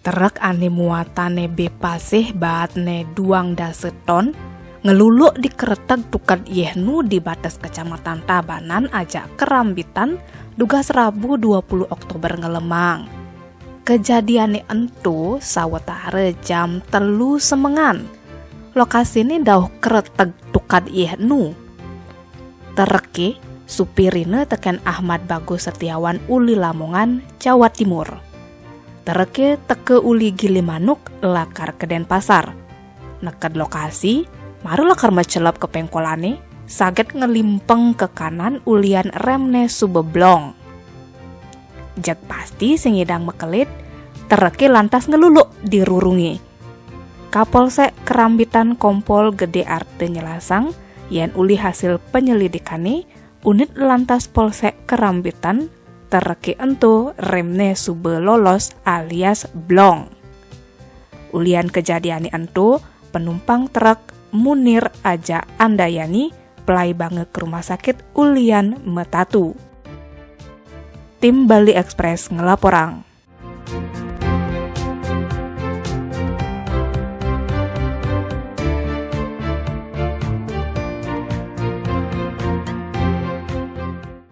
Truk ane muatane bepasih baatne 2 ton ngeluluk di keretag tukad Yehnu di batas kecamatan Tabanan aja Kerambitan dugas Rabu 20 Oktober ngelemang. Kejadiannya entu sawetara jam 3 semengan. Lokasi ini dauh keretag tukad Yehnu. Tereki supirine teken Ahmad Bagus Setiawan Uli Lamongan, Jawa Timur. Tereke teke uli Gilimanuk lakar ke Denpasar. Neked lokasi, maru lakar mecelap ke pengkolane, saget ngelimpeng ke kanan ulian remne subeblong. Jak pasti singidang mekelit, tereke lantas ngeluluk dirurungi. Kapolsek Kerambitan Kompol Gede Arte nyelasang, yen uli hasil penyelidikane, unit lantas Polsek Kerambitan tereki entu remne sube lolos alias blong. Ulian kejadian entu penumpang truk Munir Aja Andayani pelai banget ke rumah sakit Ulian Metatu. Tim Bali Express ngelaporang.